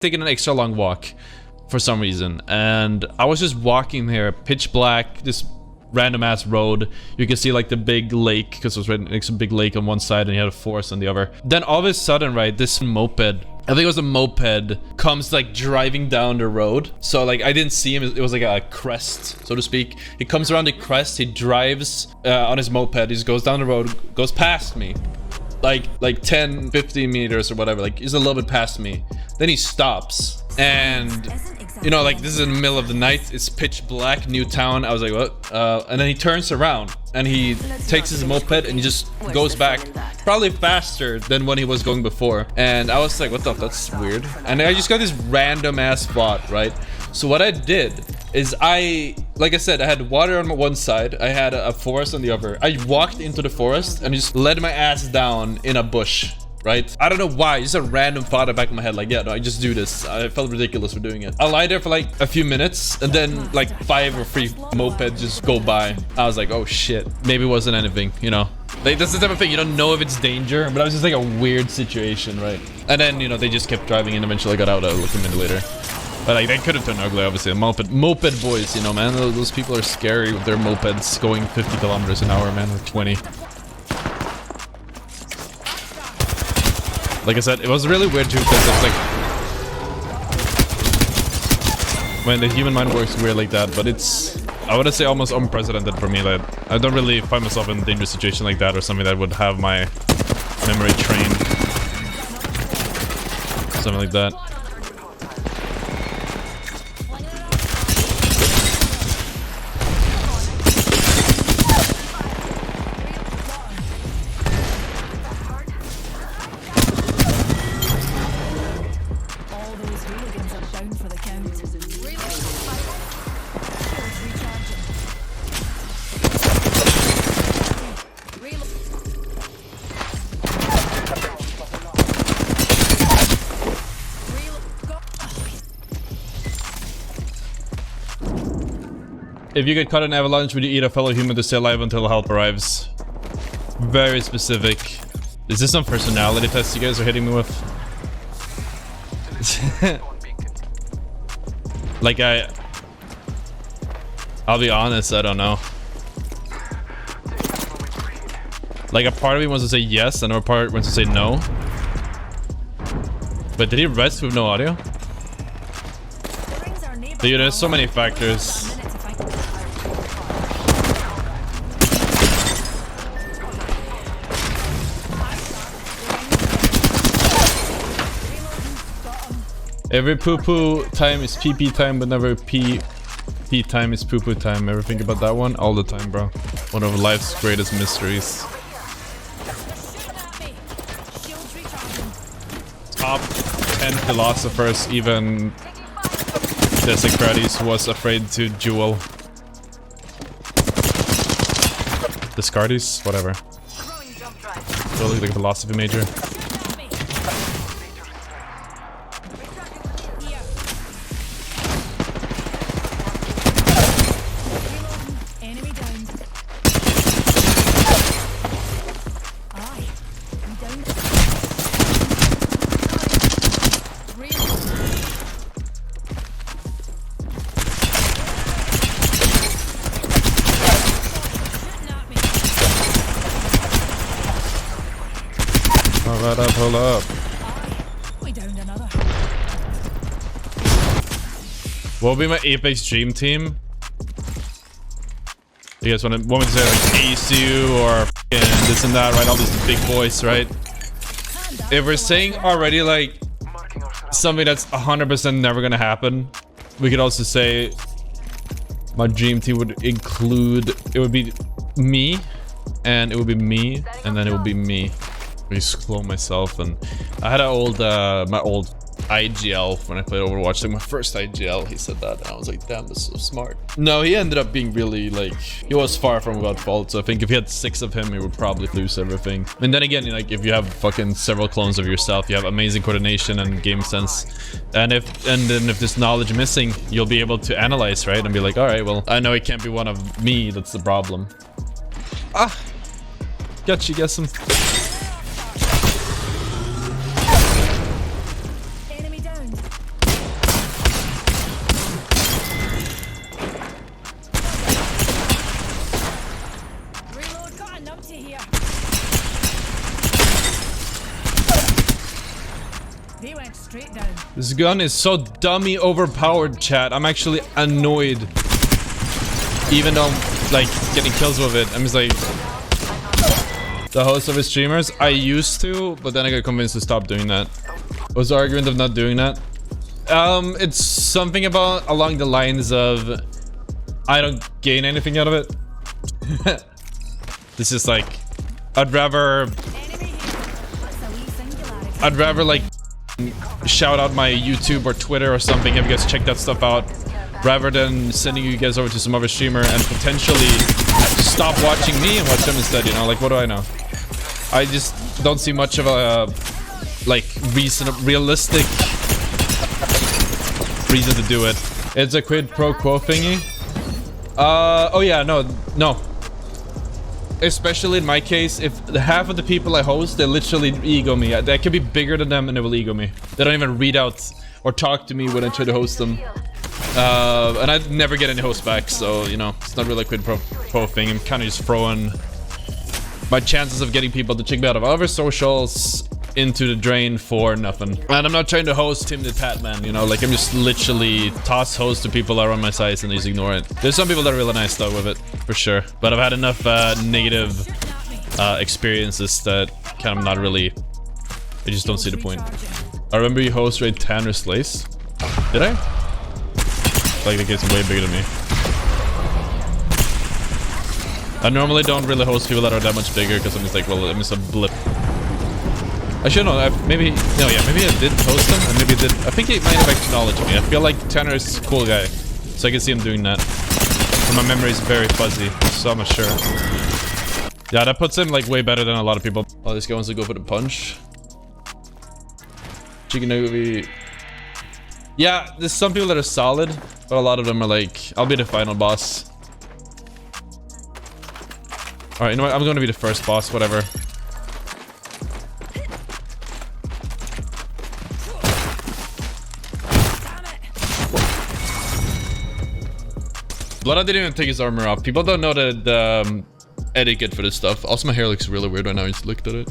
taking an extra long walk for some reason, and I was just walking here, pitch black, this random ass road. You can see like the big lake, because it was right next to a big lake on one side and you had a forest on the other. Then all of a sudden, right, this moped, I think it was a moped, comes like driving down the road. So like I didn't see him, it was like a crest, so to speak. He comes around the crest, he drives on his moped, he just goes down the road, goes past me. Like 10, 15 meters or whatever, like he's a little bit past me. Then he stops, and you know, like this is in the middle of the night, it's pitch black, new town. I was like, what? And then he turns around and he takes his moped and he just goes back, probably faster than when he was going before. And I was like, what the, that's weird. And I just got this random ass thought, right? So what I did is like I said, I had water on one side, I had a forest on the other. I walked into the forest and just led my ass down in a bush, right? I don't know why, just a random thought in the back of my head, like, yeah, no, I just do this. I felt ridiculous for doing it. I lied there for like a few minutes, and then like 5 or 3 mopeds just go by. I was like, oh shit, maybe it wasn't anything, you know? Like, that's the type of thing, you don't know if it's danger, but it was just like a weird situation, right? And then, you know, they just kept driving and eventually got out like a minute later. But like, they could have turned ugly, obviously. Moped boys, you know, man. Those people are scary with their mopeds going 50 kilometers an hour, man, or 20. Like I said, it was really weird too, because it's like, when the human mind works weird like that, but it's, I would say, almost unprecedented for me. Like, I don't really find myself in a dangerous situation like that, or something that would have my memory trained. Something like that. If you get caught in an avalanche, would you eat a fellow human to stay alive until help arrives? Very specific. Is this some personality test you guys are hitting me with? Like, I'll be honest, I don't know. Like, a part of me wants to say yes, another part wants to say no. But did he rest with no audio? Dude, there's so many factors. Every poo-poo time is pee-pee time, but never pee-pee time is poo-poo time. Ever think about that one? All the time, bro. One of life's greatest mysteries. Top 10 philosophers, even Desicrates was afraid to duel. Descartes? Whatever. Totally like a philosophy major. Hold up. We downed another. What would be my Apex Dream Team? You guys want me to say like ASU or this and that, right? All these big boys, right? If we're saying already like something that's 100% never gonna happen, we could also say my dream team would include, it would be me, and it would be me, and then it would be me. I just clone myself, and I had an old my old IGL when I played Overwatch, like my first IGL. He said that, and I was like, damn, this is so smart. No, he ended up being really, like, he was far from without fault. So I think if you had 6 of him, he would probably lose everything. And then again, like, if you have fucking several clones of yourself, you have amazing coordination and game sense. And then if there's knowledge missing, you'll be able to analyze, right? And be like, all right, well, I know it can't be one of me. That's the problem. Ah, got you, guess him. This gun is so dummy overpowered, chat. I'm actually annoyed. Even though I'm, like, getting kills with it. I'm just like... The host of his streamers, I used to, but then I got convinced to stop doing that. What's the argument of not doing that? It's something about along the lines of I don't gain anything out of it. This is like I'd rather like shout out my YouTube or Twitter or something if you guys check that stuff out, rather than sending you guys over to some other streamer and potentially stop watching me and watch them instead, you know? Like, what do I know? I just don't see much of a like realistic reason to do it. It's a quid pro quo thingy. Oh yeah, no. Especially in my case, if half of the people I host, they literally ego me. I could be bigger than them and they will ego me. They don't even read out or talk to me when I try to host them. And I never get any hosts back, so, you know, it's not really a quid pro quo thing. I'm kind of just throwing my chances of getting people to check me out of other socials into the drain for nothing. And I'm not trying to host Tim the Tatman, you know, like I'm just literally toss hosts to people that are on my sites and they just ignore it. There's some people that are really nice though with it, for sure. But I've had enough negative experiences that kind of not really, I just don't see the point. I remember you host raid Tanner Slays. Did I? Like that gets way bigger than me. I normally don't really host people that are that much bigger because I'm just like, well, I'm just a blip. I should know. Maybe I did host him, and maybe I did. I think he might have acknowledged me. I feel like Tanner is a cool guy, so I can see him doing that. But my memory is very fuzzy, so I'm not sure. Yeah, that puts him like way better than a lot of people. Oh, this guy wants to go for the punch. Chicken nugget. Yeah, there's some people that are solid, but a lot of them are like, I'll be the final boss. All right, you know what? I'm going to be the first boss. Whatever. Blood, I didn't even take his armor off. People don't know the etiquette for this stuff. Also, my hair looks really weird right now. I just looked at it.